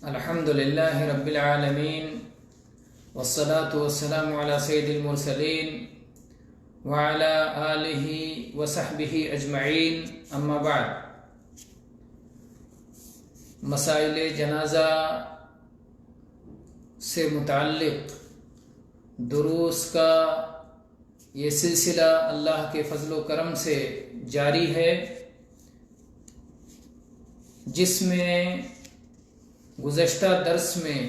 الحمد للہ رب العالمین والصلاة والسلام علی سید المرسلین وعلی آلہ وصحبہ اجمعین، اما بعد۔ مسائل جنازہ سے متعلق دروس کا یہ سلسلہ اللہ کے فضل و کرم سے جاری ہے، جس میں گزشتہ درس میں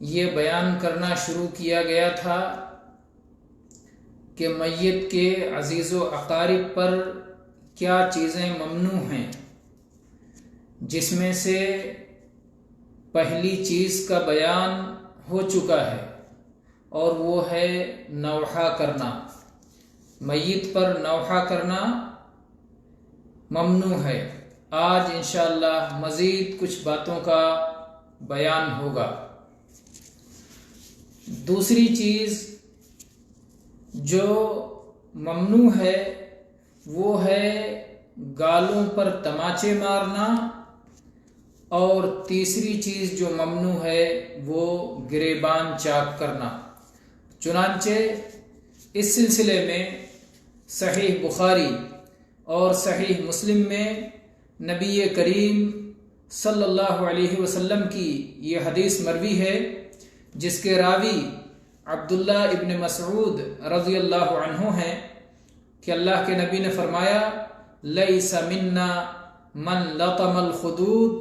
یہ بیان کرنا شروع کیا گیا تھا کہ میت کے عزیز و اقارب پر کیا چیزیں ممنوع ہیں، جس میں سے پہلی چیز کا بیان ہو چکا ہے اور وہ ہے نوحہ کرنا۔ میت پر نوحہ کرنا ممنوع ہے۔ آج انشاءاللہ مزید کچھ باتوں کا بیان ہوگا۔ دوسری چیز جو ممنوع ہے وہ ہے گالوں پر تماچے مارنا، اور تیسری چیز جو ممنوع ہے وہ گریبان چاک کرنا۔ چنانچہ اس سلسلے میں صحیح بخاری اور صحیح مسلم میں نبی کریم صلی اللہ علیہ وسلم کی یہ حدیث مروی ہے، جس کے راوی عبداللہ ابن مسعود رضی اللہ عنہ ہیں کہ اللہ کے نبی نے فرمایا: لیس منا من لطم الخدود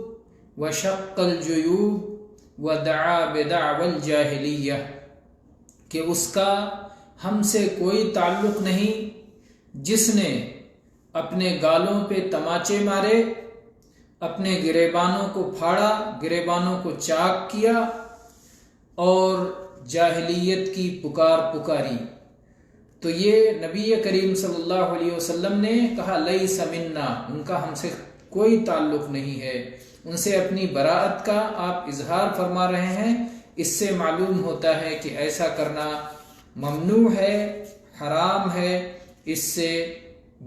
وشق الجیوب ودعا بدعوى الجاہلیہ، کہ اس کا ہم سے کوئی تعلق نہیں جس نے اپنے گالوں پہ تماچے مارے، اپنے گریبانوں کو پھاڑا، گریبانوں کو چاک کیا اور جاہلیت کی پکاری۔ تو یہ نبی کریم صلی اللہ علیہ وسلم نے کہا لیس منا، ان کا ہم سے کوئی تعلق نہیں ہے، ان سے اپنی براءت کا آپ اظہار فرما رہے ہیں۔ اس سے معلوم ہوتا ہے کہ ایسا کرنا ممنوع ہے، حرام ہے، اس سے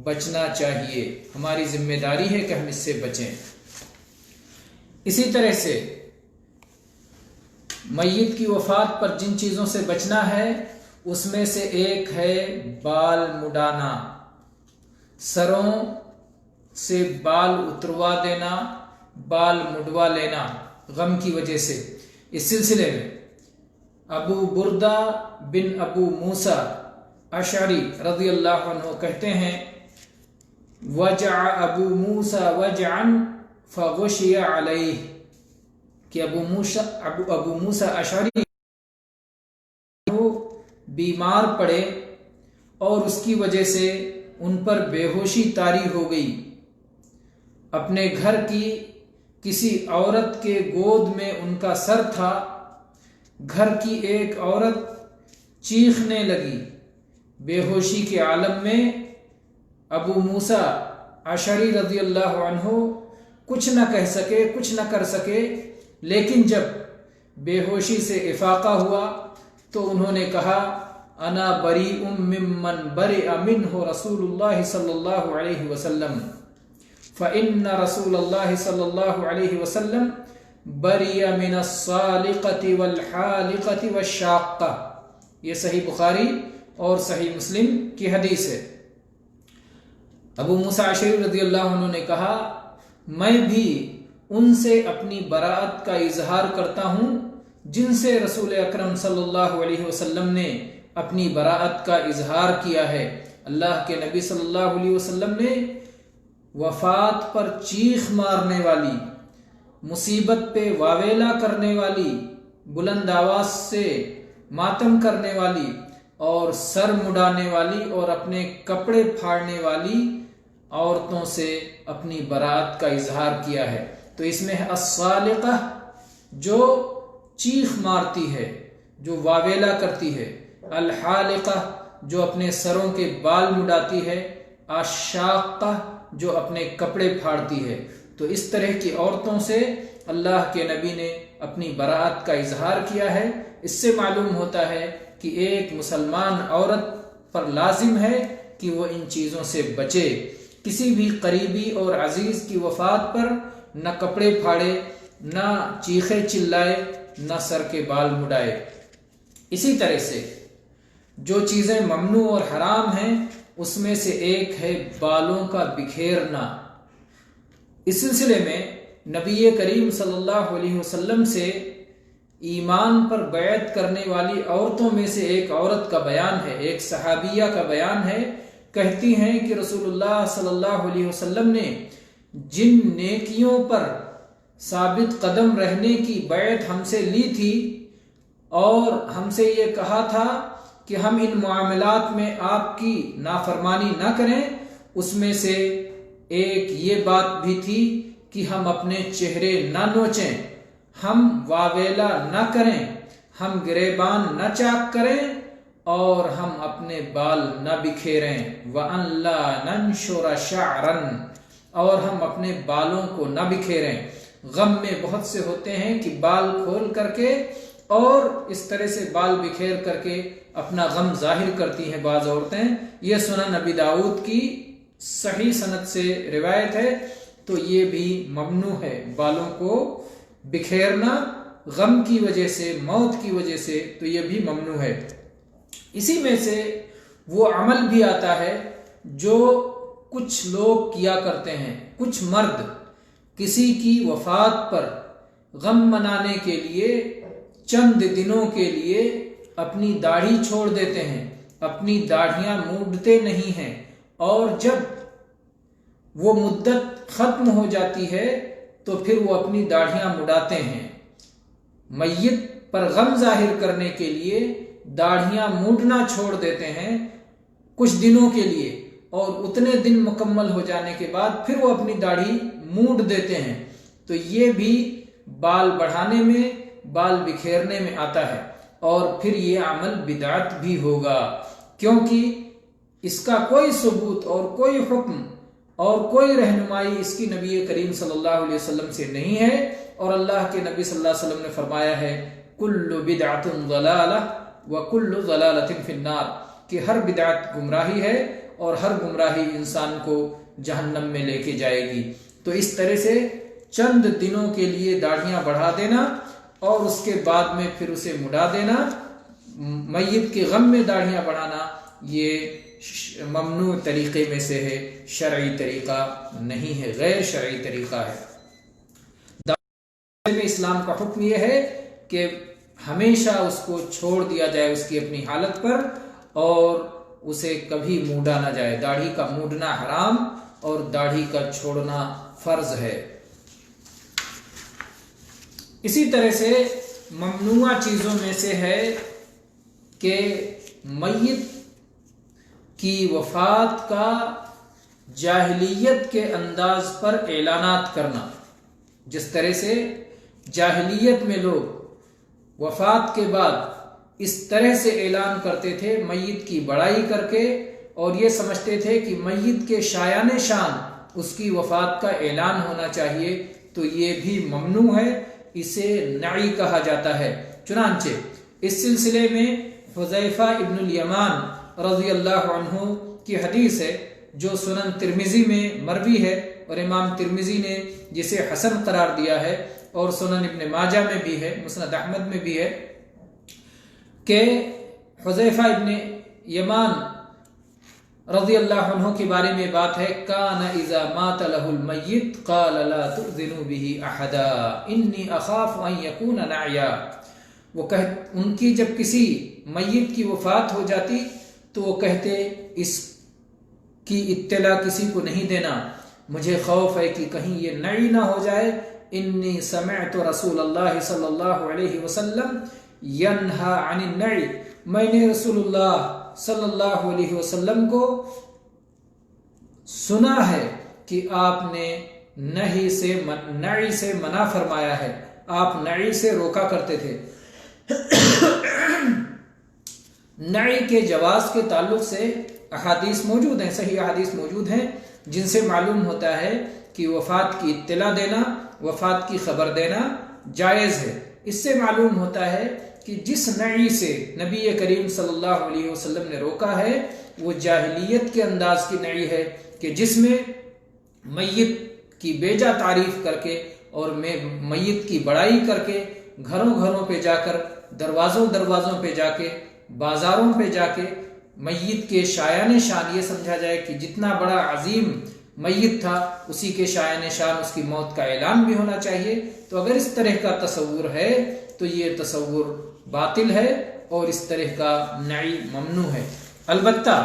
بچنا چاہیے، ہماری ذمہ داری ہے کہ ہم اس سے بچیں۔ اسی طرح سے میت کی وفات پر جن چیزوں سے بچنا ہے اس میں سے ایک ہے بال مڈانا، سروں سے بال اتروا دینا، بال مڈوا لینا غم کی وجہ سے۔ اس سلسلے میں ابو بردہ بن ابو موسیٰ اشعری رضی اللہ عنہ کہتے ہیں: وجع ابو موسیٰ وجعا فغشی علیہ، کہ ابو موسیٰ اشعری بیمار پڑے اور اس کی وجہ سے ان پر بے ہوشی طاری ہو گئی۔ اپنے گھر کی کسی عورت کے گود میں ان کا سر تھا، گھر کی ایک عورت چیخنے لگی۔ بے ہوشی کے عالم میں ابو موسیٰ اشعری رضی اللہ عنہ کچھ نہ کہہ سکے، کچھ نہ کر سکے، لیکن جب بے ہوشی سے افاقہ ہوا تو انہوں نے کہا: انا بریء ممن برئ منہ رسول اللہ صلی اللہ علیہ وسلم، فإن رسول اللہ صلی اللہ علیہ وسلم بریء من الصالقۃ والحالقۃ والشاقۃ۔ یہ صحیح بخاری اور صحیح مسلم کی حدیث ہے۔ ابو موسیٰ اشعری رضی اللہ عنہ نے کہا: میں بھی ان سے اپنی براءت کا اظہار کرتا ہوں جن سے رسول اکرم صلی اللہ علیہ وسلم نے اپنی براءت کا اظہار کیا ہے۔ اللہ کے نبی صلی اللہ علیہ وسلم نے وفات پر چیخ مارنے والی، مصیبت پہ واویلا کرنے والی، بلند آواز سے ماتم کرنے والی اور سر مڈانے والی اور اپنے کپڑے پھاڑنے والی عورتوں سے اپنی براءت کا اظہار کیا ہے۔ تو اس میں ہے الصالقہ، جو چیخ مارتی ہے، جو واویلا کرتی ہے، الحالقہ، جو اپنے سروں کے بال مڈاتی ہے، الشاقہ، جو اپنے کپڑے پھاڑتی ہے۔ تو اس طرح کی عورتوں سے اللہ کے نبی نے اپنی براءت کا اظہار کیا ہے۔ اس سے معلوم ہوتا ہے کہ ایک مسلمان عورت پر لازم ہے کہ وہ ان چیزوں سے بچے، کسی بھی قریبی اور عزیز کی وفات پر نہ کپڑے پھاڑے، نہ چیخے چلائے نہ سر کے بال مڈائے۔ اسی طرح سے جو چیزیں ممنوع اور حرام ہیں اس میں سے ایک ہے بالوں کا بکھیرنا۔ اس سلسلے میں نبی کریم صلی اللہ علیہ وسلم سے ایمان پر بیعت کرنے والی عورتوں میں سے ایک عورت کا بیان ہے، ایک صحابیہ کا بیان ہے۔ کہتی ہیں کہ رسول اللہ صلی اللہ علیہ وسلم نے جن نیکیوں پر ثابت قدم رہنے کی بیعت ہم سے لی تھی اور ہم سے یہ کہا تھا کہ ہم ان معاملات میں آپ کی نافرمانی نہ کریں، اس میں سے ایک یہ بات بھی تھی کہ ہم اپنے چہرے نہ نوچیں، ہم واویلا نہ کریں، ہم گریبان نہ چاک کریں اور ہم اپنے بال نہ بکھیریں، وَأَن لَا نَنشُرَ شَعْرًا، اور ہم اپنے بالوں کو نہ بکھیریں۔ غم میں بہت سے ہوتے ہیں کہ بال کھول کر کے اور اس طرح سے بال بکھیر کر کے اپنا غم ظاہر کرتی ہیں بعض عورتیں۔ یہ سنن نبی داؤد کی صحیح سند سے روایت ہے، تو یہ بھی ممنوع ہے، بالوں کو بکھیرنا غم کی وجہ سے، موت کی وجہ سے، تو یہ بھی ممنوع ہے۔ اسی میں سے وہ عمل بھی آتا ہے جو کچھ لوگ کیا کرتے ہیں، کچھ مرد کسی کی وفات پر غم منانے کے لیے چند دنوں کے لیے اپنی داڑھی چھوڑ دیتے ہیں، اپنی داڑھیاں مونڈتے نہیں ہیں، اور جب وہ مدت ختم ہو جاتی ہے تو پھر وہ اپنی داڑھیاں مڈاتے ہیں۔ میت پر غم ظاہر کرنے کے لیے داڑھیاں مونڈنا چھوڑ دیتے ہیں کچھ دنوں کے لیے، اور اتنے دن مکمل ہو جانے کے بعد پھر وہ اپنی داڑھی مونڈ دیتے ہیں، تو یہ بھی بال بڑھانے میں، بال بکھیرنے میں آتا ہے، اور پھر یہ عمل بدعت بھی ہوگا، کیونکہ اس کا کوئی ثبوت اور کوئی حکم اور کوئی رہنمائی اس کی نبی کریم صلی اللہ علیہ وسلم سے نہیں ہے، اور اللہ کے نبی صلی اللہ علیہ وسلم نے فرمایا ہے کل بدعت ضلالہ وکل ضلالۃ فی النار، کہ ہر بدعت گمراہی ہے اور ہر گمراہی انسان کو جہنم میں لے کے جائے گی۔ تو اس طرح سے چند دنوں کے لیے داڑھیاں بڑھا دینا اور اس کے بعد میں پھر اسے مڈا دینا، میت کے غم میں داڑھیاں بڑھانا، یہ ممنوع طریقے میں سے ہے، شرعی طریقہ نہیں ہے، غیر شرعی طریقہ ہے۔ میں اسلام کا حکم یہ ہے کہ ہمیشہ اس کو چھوڑ دیا جائے اس کی اپنی حالت پر، اور اسے کبھی مونڈا نہ جائے۔ داڑھی کا مونڈنا حرام اور داڑھی کا چھوڑنا فرض ہے۔ اسی طرح سے ممنوع چیزوں میں سے ہے کہ میت کی وفات کا جاہلیت کے انداز پر اعلانات کرنا۔ جس طرح سے جاہلیت میں لوگ وفات کے بعد اس طرح سے اعلان کرتے تھے میت کی بڑائی کر کے، اور یہ سمجھتے تھے کہ میت کے شایان شان اس کی وفات کا اعلان ہونا چاہیے، تو یہ بھی ممنوع ہے، اسے نعی کہا جاتا ہے۔ چنانچہ اس سلسلے میں حذیفہ ابن الیمان رضی اللہ عنہ کی حدیث ہے جو سنن ترمذی میں مروی ہے، اور امام ترمذی نے جسے حسن قرار دیا ہے، اور سنن ابن ماجہ میں بھی ہے، مسند احمد میں بھی ہے، کہ حذیفہ ابن یمان رضی اللہ عنہ کے بارے میں بات ہے، کان اذا مات له المیت قال لا تؤذنوا به احدا انی اخاف ان یکون نعیا۔ وہ ان کی جب کسی میت کی وفات ہو جاتی تو وہ کہتے اس کی اطلاع کسی کو نہیں دینا، مجھے خوف ہے کہ کہیں یہ نعی نہ ہو جائے۔ انی سمعت رسول اللہ صلی اللہ علیہ وسلم ینہا عن النعی، میں نے رسول اللہ صلی اللہ علیہ وسلم کو سنا ہے کہ آپ نے نعی سے منع فرمایا ہے، آپ نعی سے روکا کرتے تھے۔ نعی کے جواز کے تعلق سے احادیث موجود ہیں، صحیح احادیث موجود ہیں، جن سے معلوم ہوتا ہے کہ وفات کی اطلاع دینا، وفات کی خبر دینا جائز ہے۔ اس سے معلوم ہوتا ہے کہ جس نعی سے نبی کریم صلی اللہ علیہ وسلم نے روکا ہے وہ جاہلیت کے انداز کی نعی ہے، کہ جس میں میت کی بیجا تعریف کر کے اور میت کی بڑائی کر کے گھروں گھروں پہ جا کر، دروازوں پہ جا کے، بازاروں پہ جا کے میت کے شایان شان یہ سمجھا جائے کہ جتنا بڑا عظیم میت تھا اسی کے شایان شان اس کی موت کا اعلان بھی ہونا چاہیے۔ تو اگر اس طرح کا تصور ہے تو یہ تصور باطل ہے اور اس طرح کا نعی ممنوع ہے۔ البتہ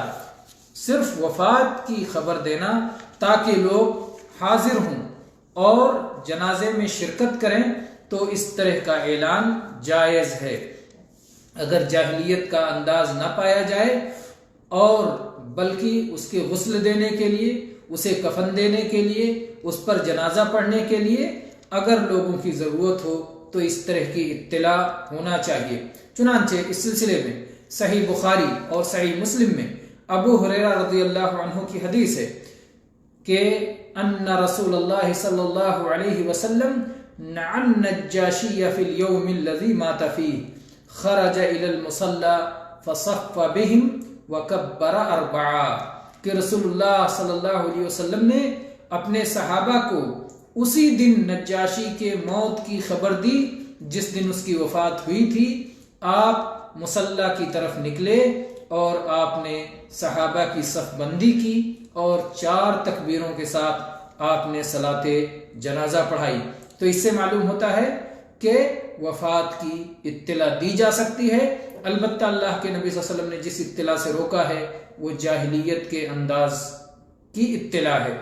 صرف وفات کی خبر دینا تاکہ لوگ حاضر ہوں اور جنازے میں شرکت کریں تو اس طرح کا اعلان جائز ہے، اگر جاہلیت کا انداز نہ پایا جائے، اور بلکہ اس کے غسل دینے کے لیے، اسے کفن دینے کے لیے، اس پر جنازہ پڑھنے کے لیے اگر لوگوں کی ضرورت ہو تو اس طرح کی اطلاع ہونا چاہیے۔ چنانچہ اس سلسلے میں صحیح بخاری اور صحیح مسلم میں ابو ہریرہ رضی اللہ عنہ کی حدیث ہے کہ ان رسول اللہ صلی اللہ علیہ وسلم نعى النجاشی فی اليوم الذي مات فيه خرج الى المصلى فصف بهم وكبر اربعا، کہ رسول اللہ صلی اللہ علیہ وسلم نے اپنے صحابہ کو اسی دن نجاشی کے موت کی خبر دی جس دن اس کی وفات ہوئی تھی۔ آپ مصلی کی طرف نکلے اور آپ نے صحابہ کی صف بندی کی اور 4 تکبیروں کے ساتھ آپ نے صلاۃ جنازہ پڑھائی۔ تو اس سے معلوم ہوتا ہے کہ وفات کی اطلاع دی جا سکتی ہے، البتہ اللہ کے نبی صلی اللہ علیہ وسلم نے جس اطلاع سے روکا ہے وہ جاہلیت کے انداز کی اطلاع ہے۔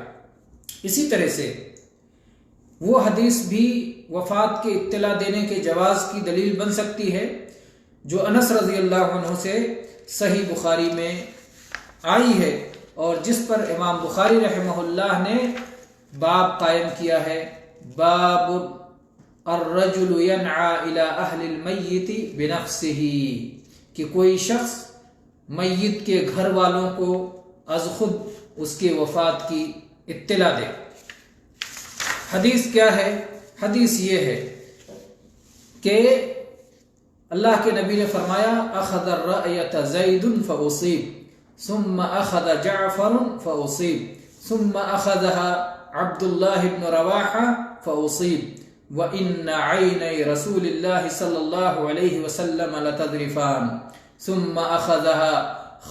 اسی طرح سے وہ حدیث بھی وفات کے اطلاع دینے کے جواز کی دلیل بن سکتی ہے جو انس رضی اللہ عنہ سے صحیح بخاری میں آئی ہے، اور جس پر امام بخاری رحمہ اللہ نے باب قائم کیا ہے، باب الرجل ينعى الى اہل المیت بنفسه، کہ کوئی شخص میت کے گھر والوں کو از خود اس کے وفات کی اطلاع دے۔ حدیث کیا ہے؟ حدیث یہ ہے کہ اللہ کے نبی نے فرمایا اخذ الرأیۃ زید فاصیب ثم اخذ جعفر فاصیب ثم اخذها عبد الله بن رواحہ فاصیب وان عینی رسول اللہ صلی اللہ علیہ وسلم لتذرفان ثم اخذها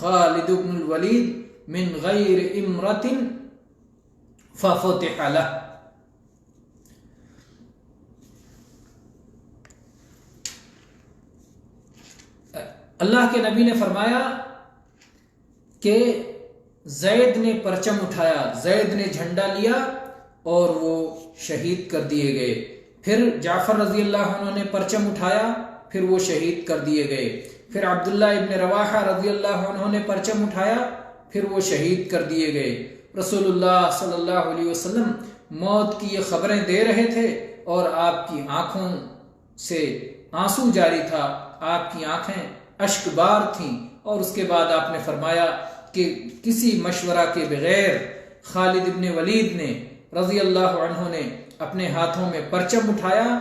خالد بن الولید من غیر امرۃ ففتح له۔ اللہ کے نبی نے فرمایا کہ زید نے پرچم اٹھایا، زید نے جھنڈا لیا اور وہ شہید کر دیے گئے۔ پھر جعفر رضی اللہ عنہ نے پرچم اٹھایا، پھر وہ شہید کر دیے گئے۔ پھر عبداللہ ابن رواحہ رضی اللہ عنہ نے پرچم اٹھایا، پھر وہ شہید کر دیے گئے۔ رسول اللہ صلی اللہ علیہ وسلم موت کی یہ خبریں دے رہے تھے اور آپ کی آنکھوں سے آنسو جاری تھا، آپ کی آنکھیں اشک بار تھیں، اور اس کے بعد آپ نے فرمایا کہ کسی مشورہ کے بغیر خالد ابن ولید نے رضی اللہ عنہ نے اپنے ہاتھوں میں پرچم اٹھایا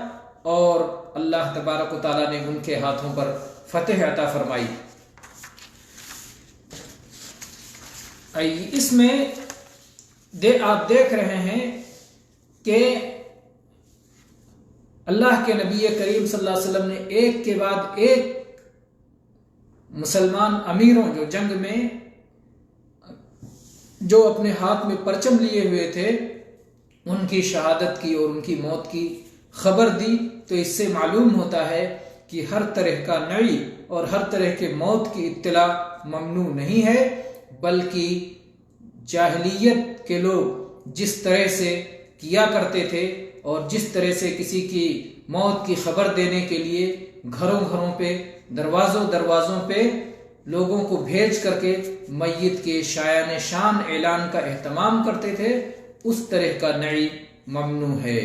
اور اللہ تبارک و تعالیٰ نے ان کے ہاتھوں پر فتح عطا فرمائی۔ اس میں آپ دیکھ رہے ہیں کہ اللہ کے نبی کریم صلی اللہ علیہ وسلم نے ایک کے بعد ایک مسلمان امیروں جو جنگ میں جو اپنے ہاتھ میں پرچم لیے ہوئے تھے ان کی شہادت کی اور ان کی موت کی خبر دی۔ تو اس سے معلوم ہوتا ہے کہ ہر طرح کا نعی اور ہر طرح کے موت کی اطلاع ممنوع نہیں ہے، بلکہ جاہلیت کے لوگ جس طرح سے کیا کرتے تھے اور جس طرح سے کسی کی موت کی خبر دینے کے لیے گھروں گھروں پہ، دروازوں پہ لوگوں کو بھیج کر کے میت کے شایان شان اعلان کا اہتمام کرتے تھے، اس طرح کا نعی ممنوع ہے۔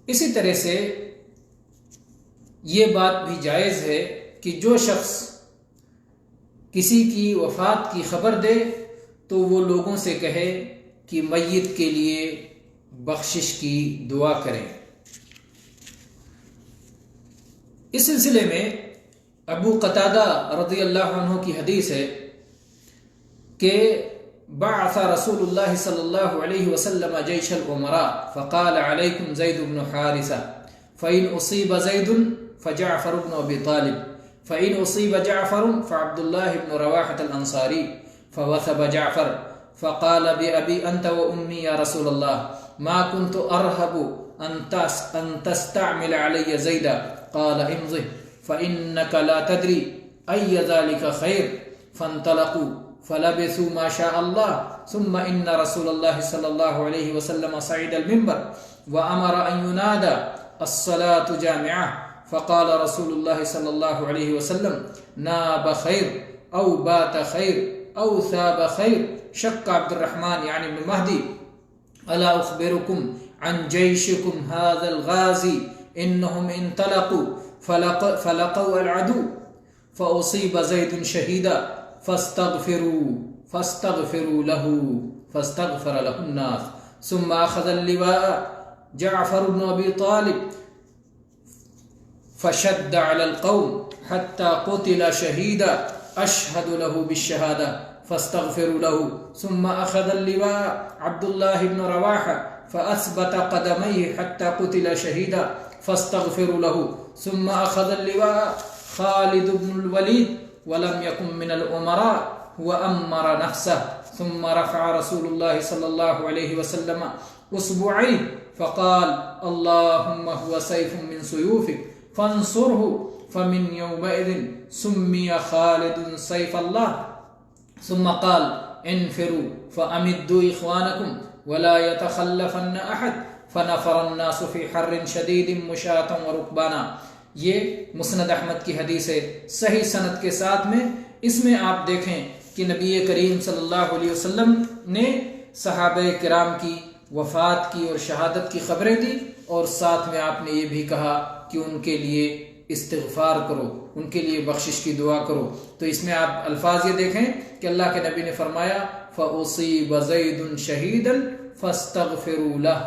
اسی طرح سے یہ بات بھی جائز ہے کہ جو شخص کسی کی وفات کی خبر دے تو وہ لوگوں سے کہے کہ میت کے لیے بخشش کی دعا کریں۔ اس سلسلے میں ابو قتادہ رضی اللہ عنہ کی حدیث ہے کہ بعث رسول الله صلى الله عليه وسلم جيش الأمراء فقال عليكم زيد بن حارثة فإن أصيب زيد فجعفر بن أبي طالب فإن أصيب جعفر فعبد الله بن رواحة الأنصاري فوثب جعفر فقال بأبي أنت وأمي يا رسول الله ما كنت أرهب أن تستعمل علي زيدا قال امضه فإنك لا تدري أي ذلك خير فانطلقوا فلبثوا ما شاء الله ثم إن رسول الله صلى الله عليه وسلم صعد المنبر وأمر أن ينادى الصلاة جامعة فقال رسول الله صلى الله عليه وسلم ناب خير أو بات خير أو ثاب خير شق عبد الرحمن يعني ابن مهدي ألا أخبركم عن جيشكم هذا الغازي إنهم انطلقوا فلقوا العدو فأصيب زيد شهيدا فاستغفروا له فاستغفر له الناس ثم أخذ اللواء جعفر بن أبي طالب فشد على القوم حتى قتل شهيدا أشهد له بالشهادة فاستغفروا له ثم أخذ اللواء عبد الله بن رواحة فأثبت قدميه حتى قتل شهيدا فاستغفروا له ثم أخذ اللواء خالد بن الوليد ولم يكن من الأمراء وأمر نفسه ثم رفع رسول الله صلى الله عليه وسلم أصبعيه فقال اللهم هو سيف من سيوفك فانصره فمن يومئذ سمي خالد سيف الله ثم قال انفروا فأمدوا إخوانكم ولا يتخلفن أحد فنفر الناس في حر شديد مشاة وركبانا. یہ مسند احمد کی حدیث ہے صحیح سند کے ساتھ میں. اس میں آپ دیکھیں کہ نبی کریم صلی اللہ علیہ وسلم نے صحابہ کرام کی وفات کی اور شہادت کی خبریں دی اور ساتھ میں آپ نے یہ بھی کہا کہ ان کے لیے استغفار کرو, ان کے لیے بخشش کی دعا کرو. تو اس میں آپ الفاظ یہ دیکھیں کہ اللہ کے نبی نے فرمایا فَأُصِيبَ زَيْدٌ شَهِيدًا فَاسْتَغْفِرُوا لَهُ,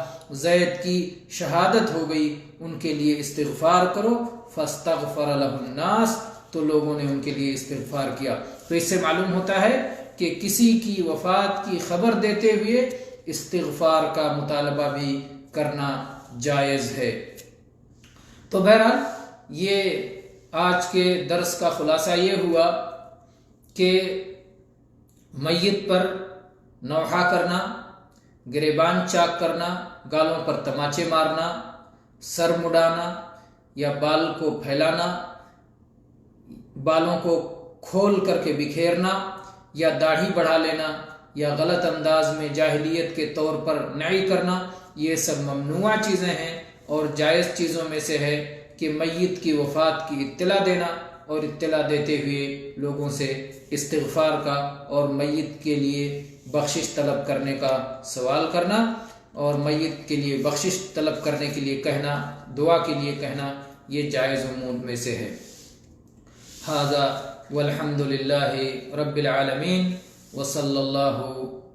زید کی شہادت ہو گئی ان کے لیے استغفار کرو. فَاسْتَغْفَرَ لَهُ النَّاسِ, تو لوگوں نے ان کے لیے استغفار کیا. تو اس سے معلوم ہوتا ہے کہ کسی کی وفات کی خبر دیتے ہوئے استغفار کا مطالبہ بھی کرنا جائز ہے. تو بہرحال یہ آج کے درس کا خلاصہ یہ ہوا کہ میت پر نوحہ کرنا, گریبان چاک کرنا, گالوں پر تماچے مارنا, سر مڈانا یا بال کو پھیلانا, بالوں کو کھول کر کے بکھیرنا یا داڑھی بڑھا لینا یا غلط انداز میں جاہلیت کے طور پر نعی کرنا, یہ سب ممنوع چیزیں ہیں. اور جائز چیزوں میں سے ہے کہ میت کی وفات کی اطلاع دینا اور اطلاع دیتے ہوئے لوگوں سے استغفار کا اور میت کے لیے بخشش طلب کرنے کا سوال کرنا اور میت کے لیے بخشش طلب کرنے کے لیے کہنا, دعا کے لیے کہنا, یہ جائز امور میں سے ہے. ھذا والحمد للہ رب العالمین وصلی اللہ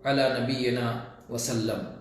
علی نبینا وسلم.